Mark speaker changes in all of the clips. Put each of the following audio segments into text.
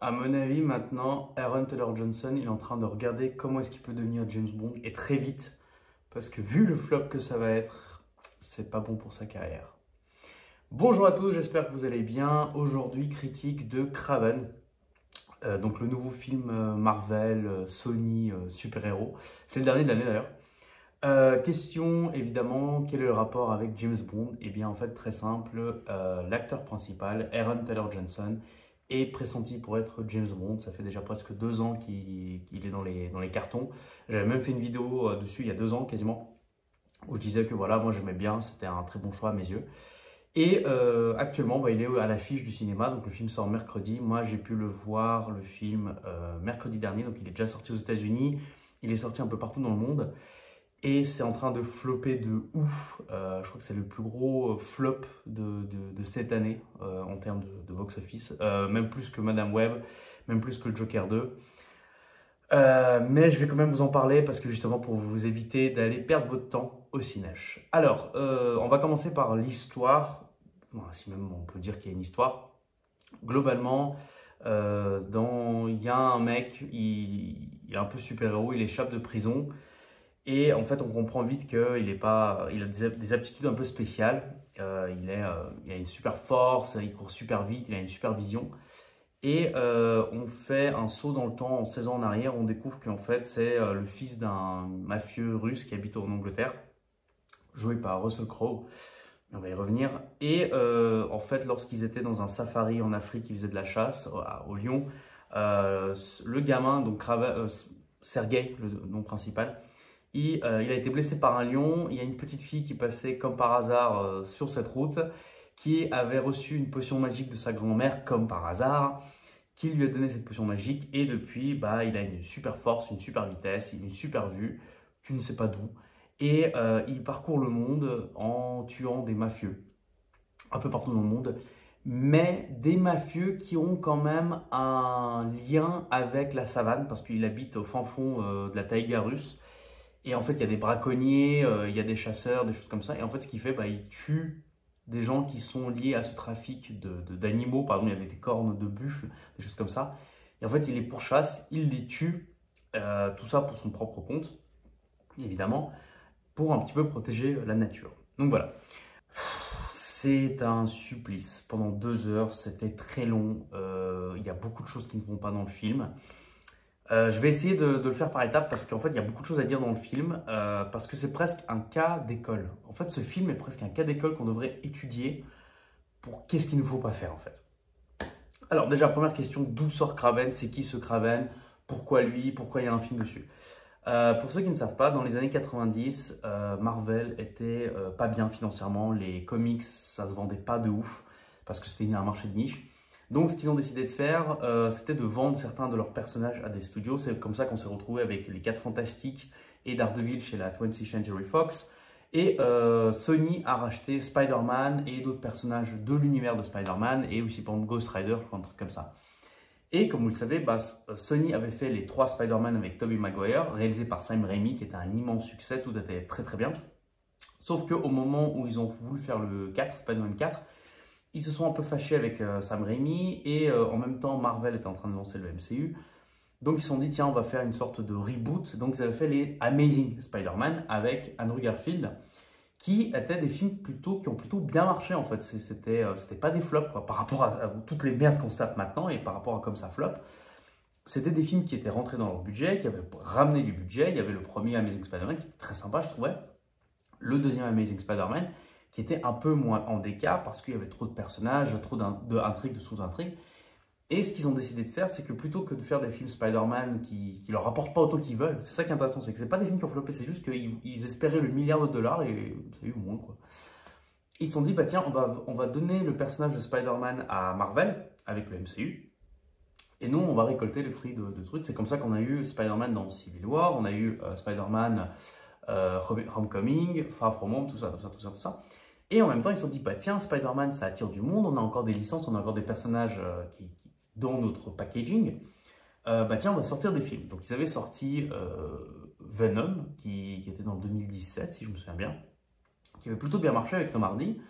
Speaker 1: À mon avis, maintenant, Aaron Taylor-Johnson, il est en train de regarder comment est-ce qu'il peut devenir James Bond et très vite, parce que vu le flop que ça va être, c'est pas bon pour sa carrière. Bonjour à tous, j'espère que vous allez bien. Aujourd'hui, critique de Kraven, donc le nouveau film Marvel, Sony, super-héros. C'est le dernier de l'année d'ailleurs. Question évidemment, quel est le rapport avec James Bond? Eh bien en fait très simple, l'acteur principal, Aaron Taylor-Johnson, est pressenti pour être James Bond. Ça fait déjà presque 2 ans qu'il est dans les cartons. J'avais même fait une vidéo dessus il y a 2 ans quasiment, où je disais que voilà, moi j'aimais bien, c'était un très bon choix à mes yeux. Et actuellement, bah, il est à l'affiche du cinéma, donc le film sort mercredi. Moi j'ai pu le voir, le film, mercredi dernier, donc il est déjà sorti aux États-Unis, il est sorti un peu partout dans le monde. Et c'est en train de flopper de ouf. Je crois que c'est le plus gros flop de cette année en termes de box-office. Même plus que Madame Web, même plus que le Joker 2. Mais je vais quand même vous en parler parce que justement pour vous éviter d'aller perdre votre temps au cinéche. Alors, on va commencer par l'histoire. Bon, si même on peut dire qu'il y a une histoire. Globalement, il y a un mec, il est un peu super-héros, il échappe de prison. Et en fait, on comprend vite qu'il il a des aptitudes un peu spéciales. Il a une super force, il court super vite, il a une super vision. Et on fait un saut dans le temps, en 16 ans en arrière, on découvre qu'en fait, c'est le fils d'un mafieux russe qui habite en Angleterre, joué par Russell Crowe. On va y revenir. Et en fait, lorsqu'ils étaient dans un safari en Afrique, ils faisaient de la chasse au lion, le gamin, donc Sergei, le nom principal, il a été blessé par un lion. Il y a une petite fille qui passait comme par hasard sur cette route, qui avait reçu une potion magique de sa grand-mère comme par hasard, qui lui a donné cette potion magique. Et depuis, bah, il a une super force, une super vitesse, une super vue, tu ne sais pas d'où. Et il parcourt le monde en tuant des mafieux, un peu partout dans le monde. Mais des mafieux qui ont quand même un lien avec la savane, parce qu'il habite au fin fond de la taïga russe. Et en fait, il y a des braconniers, il y a des chasseurs, des choses comme ça. Et en fait, ce qu'il fait, bah, il tue des gens qui sont liés à ce trafic d'animaux. Par exemple, il y avait des cornes de buffle, des choses comme ça. Et en fait, il les pourchasse, il les tue, tout ça pour son propre compte, évidemment, pour un petit peu protéger la nature. Donc voilà. C'est un supplice. Pendant 2 heures, c'était très long. Il y a beaucoup de choses qui ne vont pas dans le film. Je vais essayer de le faire par étapes parce qu'en fait, il y a beaucoup de choses à dire dans le film parce que c'est presque un cas d'école. En fait, ce film est presque un cas d'école qu'on devrait étudier pour qu'est-ce qu'il ne faut pas faire en fait. Alors déjà, première question, d'où sort Kraven? C'est qui ce Kraven? Pourquoi lui? Pourquoi il y a un film dessus? Pour ceux qui ne savent pas, dans les années 90, Marvel était pas bien financièrement. Les comics, ça se vendait pas de ouf parce que c'était un marché de niche. Donc, ce qu'ils ont décidé de faire, c'était de vendre certains de leurs personnages à des studios. C'est comme ça qu'on s'est retrouvé avec les 4 Fantastiques et Daredevil chez la 20th Century Fox. Et Sony a racheté Spider-Man et d'autres personnages de l'univers de Spider-Man et aussi par exemple Ghost Rider, un truc comme ça. Et comme vous le savez, bah, Sony avait fait les 3 Spider-Man avec Tobey Maguire, réalisés par Sam Raimi, qui était un immense succès, tout était très très bien. Sauf qu'au moment où ils ont voulu faire le 4, Spider-Man 4, ils se sont un peu fâchés avec Sam Raimi et en même temps Marvel était en train de lancer le MCU. Donc ils se sont dit tiens on va faire une sorte de reboot. Donc ils avaient fait les Amazing Spider-Man avec Andrew Garfield qui étaient des films qui ont plutôt bien marché en fait. C'était pas des flops quoi, par rapport à toutes les merdes qu'on se tape maintenant et par rapport à comme ça flop. C'était des films qui étaient rentrés dans leur budget, qui avaient ramené du budget. Il y avait le premier Amazing Spider-Man qui était très sympa je trouvais. Le deuxième Amazing Spider-Man qui était un peu moins en décart parce qu'il y avait trop de personnages, trop d'intrigues, de sous-intrigues. Et ce qu'ils ont décidé de faire, c'est que plutôt que de faire des films Spider-Man qui leur rapportent pas autant qu'ils veulent, c'est ça qui est intéressant, c'est que c'est pas des films qui ont floppé, c'est juste qu'ils espéraient le milliard de dollars et ça a eu moins quoi. Ils se sont dit, bah tiens, on va donner le personnage de Spider-Man à Marvel avec le MCU. Et nous, on va récolter les fruits de trucs. C'est comme ça qu'on a eu Spider-Man dans Civil War, on a eu Spider-Man Homecoming, Far From Home, tout ça. Et en même temps, ils se sont dit, bah tiens, Spider-Man, ça attire du monde, on a encore des licences, on a encore des personnages dans notre packaging. Bah tiens, on va sortir des films. Donc, ils avaient sorti Venom, qui était dans le 2017, si je me souviens bien, qui avait plutôt bien marché avec Tom Hardy.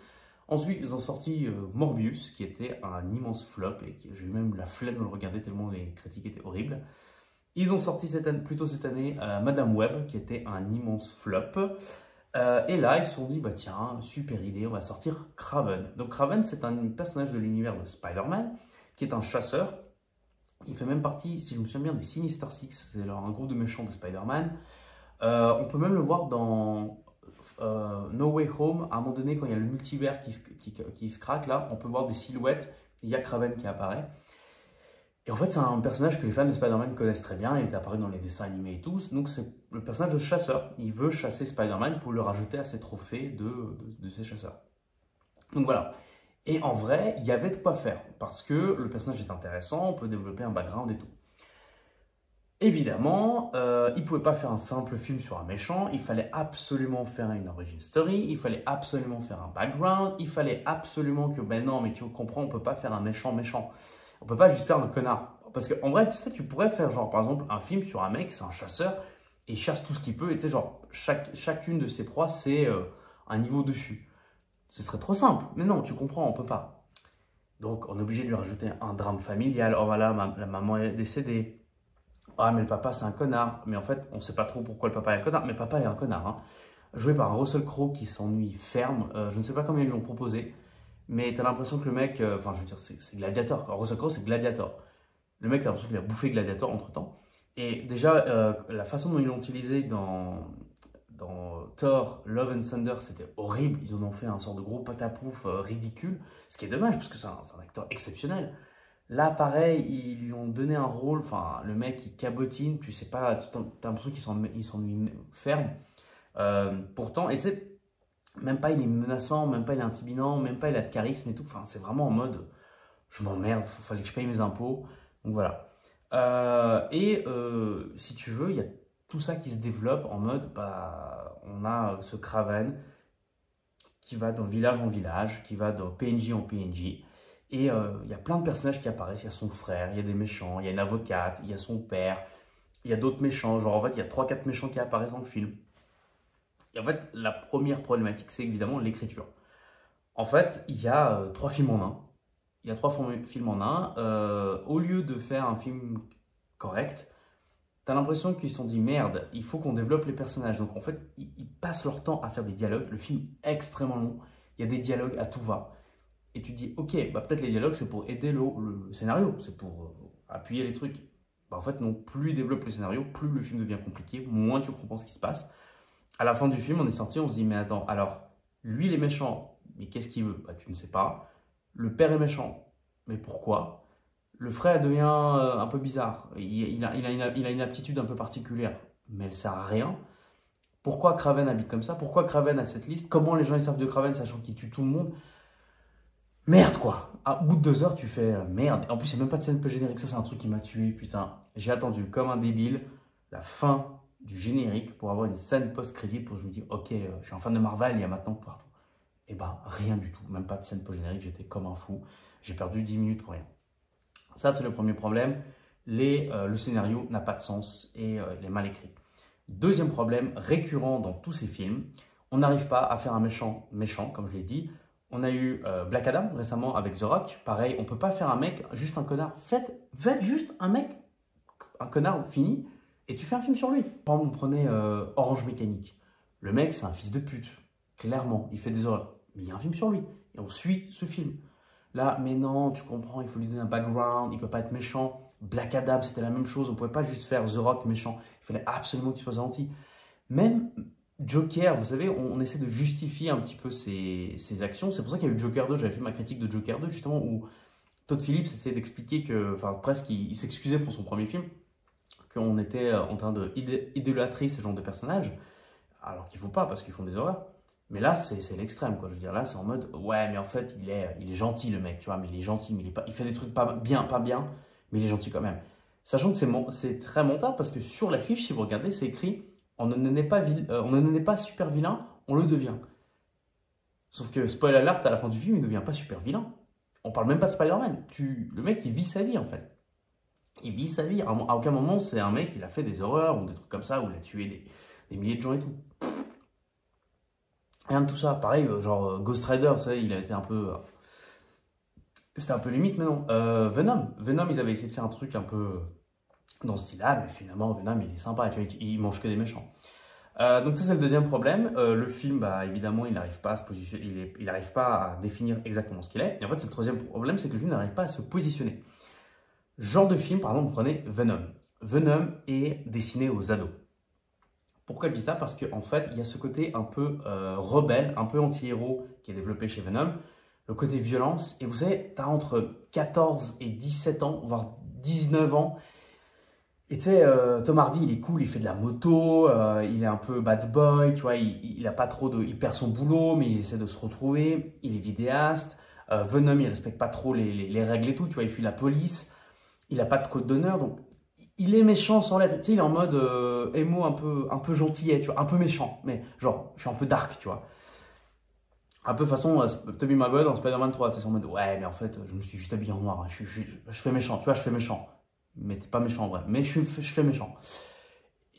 Speaker 2: Ensuite, ils ont sorti Morbius, qui était un immense flop, et j'ai eu même la flemme de le regarder tellement les critiques étaient horribles. Ils ont sorti plutôt cette année Madame Web, qui était un immense flop. Et là, ils se sont dit, bah tiens, super idée, on va sortir Kraven. Donc Kraven, c'est un personnage de l'univers de Spider-Man, qui est un chasseur. Il fait même partie, si je me souviens bien, des Sinister Six, c'est un groupe de méchants de Spider-Man. On peut même le voir dans No Way Home, à un moment donné, quand il y a le multivers qui se craque, là, on peut voir des silhouettes, il y a Kraven qui apparaît. Et en fait, c'est un personnage que les fans de Spider-Man connaissent très bien, il est apparu dans les dessins animés et tout, donc c'est le personnage de chasseur. Il veut chasser Spider-Man pour le rajouter à ses trophées de ses chasseurs. Donc voilà. Et en vrai, il y avait de quoi faire, parce que le personnage est intéressant, on peut développer un background et tout. Évidemment, il ne pouvait pas faire un simple film sur un méchant, il fallait absolument faire une origin story, il fallait absolument faire un background, il fallait absolument que, ben non, mais tu comprends, on ne peut pas faire un méchant. On ne peut pas juste faire un connard. Parce qu'en vrai, tu sais, tu pourrais faire, genre, par exemple, un film sur un mec, c'est un chasseur, et il chasse tout ce qu'il peut, et tu sais, genre, chacune de ses proies, c'est un niveau dessus. Ce serait trop simple, mais non, tu comprends, on ne peut pas. Donc, on est obligé de lui rajouter un drame familial. Oh voilà, la maman est décédée. Ah, mais le papa, c'est un connard. Mais en fait, on ne sait pas trop pourquoi le papa est un connard. Mais papa est un connard. Hein. Joué par un Russell Crowe qui s'ennuie ferme. Je ne sais pas comment ils lui ont proposé. Mais tu as l'impression que le mec, enfin, je veux dire, c'est Gladiator. Quoi. Russell Crowe, c'est Gladiator. Le mec, tu as l'impression qu'il a bouffé Gladiator entre temps. Et déjà, la façon dont ils l'ont utilisé dans Thor, Love and Thunder, c'était horrible. Ils en ont fait un sort de gros patapouf ridicule. Ce qui est dommage, parce que c'est un acteur exceptionnel. Là, pareil, ils lui ont donné un rôle, enfin, le mec, il cabotine, tu sais pas, tu as l'impression qu'il s'ennuie ferme. Pourtant, et tu sais, même pas il est menaçant, même pas il est intimidant, même pas il a de charisme et tout. Enfin, c'est vraiment en mode, je m'emmerde, il fallait que je paye mes impôts. Donc voilà. Si tu veux, il y a tout ça qui se développe en mode, bah, on a ce Kraven qui va de village en village, qui va de PNJ en PNJ. Et il y a plein de personnages qui apparaissent. Il y a son frère, il y a des méchants, il y a une avocate, il y a son père, il y a d'autres méchants. Genre en fait, il y a 3-4 méchants qui apparaissent dans le film. Et en fait, la première problématique, c'est évidemment l'écriture. En fait, il y a 3 films en un. Il y a 3 films en un. Au lieu de faire un film correct, t'as l'impression qu'ils se sont dit merde, il faut qu'on développe les personnages. Donc en fait, ils passent leur temps à faire des dialogues. Le film est extrêmement long. Il y a des dialogues à tout va. Et tu te dis, ok, bah peut-être les dialogues, c'est pour aider le scénario, c'est pour appuyer les trucs. Bah en fait, non, plus il développe le scénario, plus le film devient compliqué, moins tu comprends ce qui se passe. À la fin du film, on est sorti, on se dit, mais attends, alors, lui, il est méchant, mais qu'est-ce qu'il veut? Bah tu ne sais pas. Le père est méchant, mais pourquoi? Le frère devient un peu bizarre, il a une aptitude un peu particulière, mais elle sert à rien. Pourquoi Kraven habite comme ça? Pourquoi Kraven a cette liste? Comment les gens ils savent de Kraven, sachant qu'il tue tout le monde? Merde quoi. À bout de 2 heures, tu fais merde. En plus, il n'y a même pas de scène post-générique. Ça, c'est un truc qui m'a tué, putain. J'ai attendu comme un débile la fin du générique pour avoir une scène post-crédit pour que je me dis, ok, je suis un fan de Marvel, il y a maintenant partout. Et bah, rien du tout. Même pas de scène post-générique. J'étais comme un fou. J'ai perdu 10 minutes pour rien. Ça, c'est le premier problème. Le scénario n'a pas de sens et il est mal écrit. Deuxième problème récurrent dans tous ces films, on n'arrive pas à faire un méchant, comme je l'ai dit. On a eu Black Adam récemment avec The Rock. Pareil, on ne peut pas faire un mec juste un connard. Faites juste un mec, un connard fini, et tu fais un film sur lui. Par exemple, vous prenez Orange Mécanique. Le mec, c'est un fils de pute. Clairement, il fait des horreurs. Mais il y a un film sur lui. Et on suit ce film. Là, mais non, tu comprends, il faut lui donner un background. Il ne peut pas être méchant. Black Adam, c'était la même chose. On ne pouvait pas juste faire The Rock méchant. Il fallait absolument qu'il soit gentil. Même Joker, vous savez, on essaie de justifier un petit peu ses actions. C'est pour ça qu'il y a eu Joker 2. J'avais fait ma critique de Joker 2, justement, où Todd Phillips essayait d'expliquer que, enfin, presque, il s'excusait pour son premier film, qu'on était en train d'idolâtrer ce genre de personnages, alors qu'il ne faut pas, parce qu'ils font des horreurs. Mais là, c'est l'extrême, quoi. Je veux dire, là, c'est en mode, ouais, mais en fait, il est gentil, le mec, tu vois, mais il est gentil, mais il fait des trucs pas bien, mais il est gentil quand même. Sachant que c'est très montable, parce que sur l'affiche, si vous regardez, c'est écrit, on ne n'est pas super vilain, on le devient. Sauf que, spoiler alert, à la fin du film, il ne devient pas super vilain. On parle même pas de Spider-Man. Le mec, il vit sa vie, en fait. Il vit sa vie. À aucun moment, c'est un mec, il a fait des horreurs ou des trucs comme ça, où il a tué des milliers de gens et tout. Rien de tout ça. Pareil, genre Ghost Rider, vous savez, il a été un peu... C'était un peu limite, mais non. Venom, ils avaient essayé de faire un truc un peu dans ce style-là, mais finalement, Venom, il est sympa, tu vois, il mange que des méchants. Donc ça, c'est le deuxième problème. Le film, bah, évidemment, il n'arrive pas à se positionner, il n'arrive pas à définir exactement ce qu'il est. Et en fait, c'est le troisième problème, c'est que le film n'arrive pas à se positionner. Genre de film, par exemple, vous prenez Venom. Venom est destiné aux ados. Pourquoi je dis ça? Parce qu'en fait, il y a ce côté un peu rebelle, un peu anti-héros qui est développé chez Venom. Le côté violence. Et vous savez, tu as entre 14 et 17 ans, voire 19 ans. Et tu sais, Tom Hardy, il est cool, il fait de la moto, il est un peu bad boy, tu vois, il a pas trop de... Il perd son boulot, mais il essaie de se retrouver. Il est vidéaste. Venom, il respecte pas trop les règles et tout, tu vois, il fuit la police. Il n'a pas de code d'honneur, donc il est méchant sans l'être. Tu sais, il est en mode émo un peu gentillet, tu vois, un peu méchant, mais genre, je suis un peu dark, tu vois. Un peu façon Tobey Maguire dans Spider-Man 3, c'est en mode ouais, mais en fait, je me suis juste habillé en noir, hein, je fais méchant, tu vois, je fais méchant. Mais t'es pas méchant en vrai, mais je fais méchant.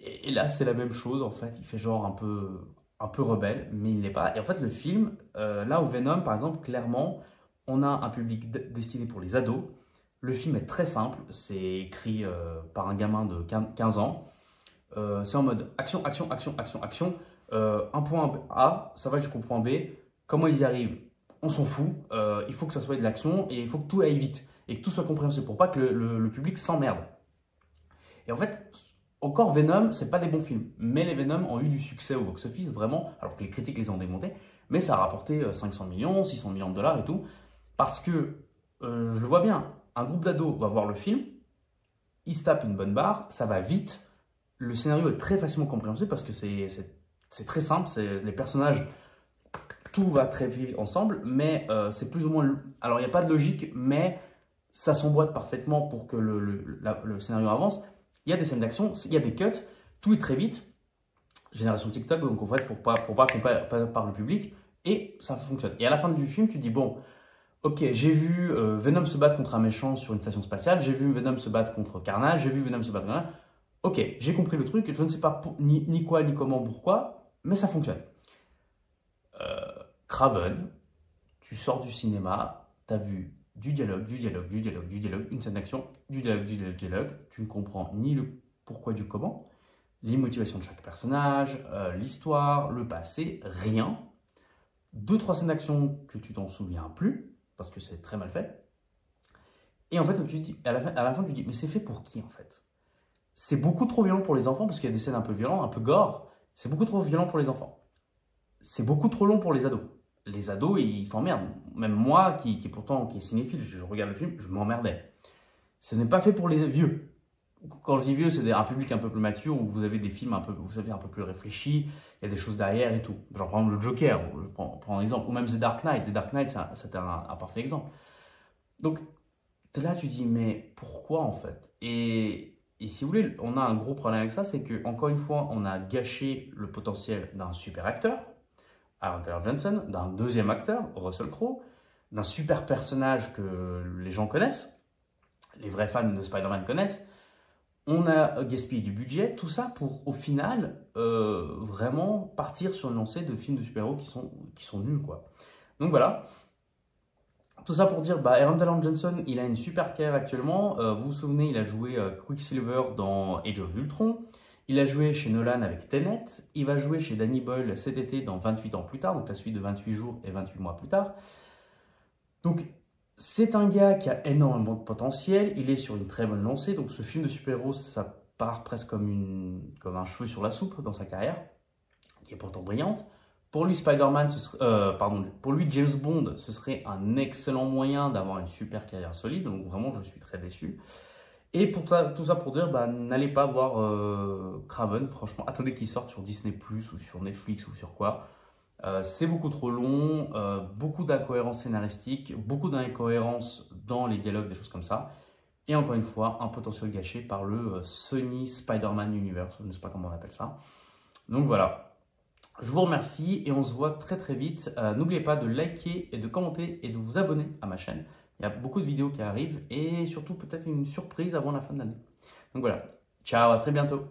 Speaker 2: Et là, c'est la même chose en fait, il fait genre un peu rebelle, mais il l'est pas. Et en fait, le film, là où Venom, par exemple, clairement, on a un public destiné pour les ados. Le film est très simple, c'est écrit par un gamin de 15 ans. C'est en mode action, action, action, action, action. Un point A, ça va jusqu'au point B. Comment ils y arrivent? On s'en fout. Il faut que ça soit de l'action et il faut que tout aille vite et que tout soit compréhensible pour pas que le public s'emmerde. Et en fait, encore Venom, c'est pas des bons films, mais les Venom ont eu du succès au box-office vraiment, alors que les critiques les ont démontés, mais ça a rapporté 500 millions, 600 millions de dollars et tout, parce que je le vois bien, un groupe d'ados va voir le film, ils se tapent une bonne barre, ça va vite, le scénario est très facilement compréhensible parce que c'est très simple, les personnages, tout va très vite ensemble, mais c'est plus ou moins... Alors il n'y a pas de logique, mais ça s'emboîte parfaitement pour que le scénario avance. Il y a des scènes d'action, il y a des cuts, tout est très vite. Génération TikTok, donc en fait, pour pas qu'on par le public, et ça fonctionne. Et à la fin du film, tu dis, bon, ok, j'ai vu Venom se battre contre un méchant sur une station spatiale, j'ai vu Venom se battre contre Carnage, j'ai vu Venom se battre contre... Ok, j'ai compris le truc, je ne sais pas ni quoi, ni comment, pourquoi, mais ça fonctionne. Craven, tu sors du cinéma, tu as vu du dialogue, du dialogue, du dialogue, du dialogue, une scène d'action, du dialogue, du dialogue, du dialogue, tu ne comprends ni le pourquoi du comment, les motivations de chaque personnage, l'histoire, le passé, rien. Deux, trois scènes d'action que tu t'en souviens plus, parce que c'est très mal fait. Et en fait, tu dis, à la fin, tu dis, mais c'est fait pour qui en fait? C'est beaucoup trop violent pour les enfants, parce qu'il y a des scènes un peu violentes, un peu gore. C'est beaucoup trop violent pour les enfants. C'est beaucoup trop long pour les ados. Les ados, ils s'emmerdent. Même moi, qui est cinéphile, je regarde le film, je m'emmerdais. Ce n'est pas fait pour les vieux. Quand je dis vieux, c'est un public un peu plus mature, où vous avez des films un peu, vous savez, un peu plus réfléchis, il y a des choses derrière et tout. Genre, par exemple, le Joker, je prends un exemple, ou même The Dark Knight. The Dark Knight, c'était un parfait exemple. Donc, là, tu dis, mais pourquoi en fait? Et si vous voulez, on a un gros problème avec ça, c'est que encore une fois, on a gâché le potentiel d'un super acteur, Aaron Taylor Johnson, d'un deuxième acteur, Russell Crowe, d'un super personnage que les gens connaissent, les vrais fans de Spider-Man connaissent. On a gaspillé du budget, tout ça pour au final vraiment partir sur une lancée de films de super-héros qui sont nuls, quoi. Donc voilà. Tout ça pour dire, Aaron Taylor Johnson, il a une super carrière actuellement. Vous vous souvenez, il a joué Quicksilver dans Age of Ultron. Il a joué chez Nolan avec Tenet. Il va jouer chez Danny Boyle cet été dans 28 ans plus tard, donc la suite de 28 jours et 28 mois plus tard. Donc, c'est un gars qui a énormément de potentiel. Il est sur une très bonne lancée. Donc, ce film de super-héros, ça part presque comme un cheveu sur la soupe dans sa carrière, qui est pourtant brillante. Pour lui, pour lui, James Bond, ce serait un excellent moyen d'avoir une super carrière solide. Donc, vraiment, je suis très déçu. Et pour tout ça pour dire, n'allez pas voir Craven, franchement, attendez qu'il sorte sur Disney+, ou sur Netflix, ou sur quoi. C'est beaucoup trop long, beaucoup d'incohérences scénaristiques, beaucoup d'incohérences dans les dialogues, des choses comme ça. Et encore une fois, un potentiel gâché par le Sony Spider-Man Universe, je ne sais pas comment on appelle ça. Donc voilà. Je vous remercie et on se voit très très vite. N'oubliez pas de liker et de commenter et de vous abonner à ma chaîne. Il y a beaucoup de vidéos qui arrivent et surtout peut-être une surprise avant la fin de l'année. Donc voilà, ciao, à très bientôt.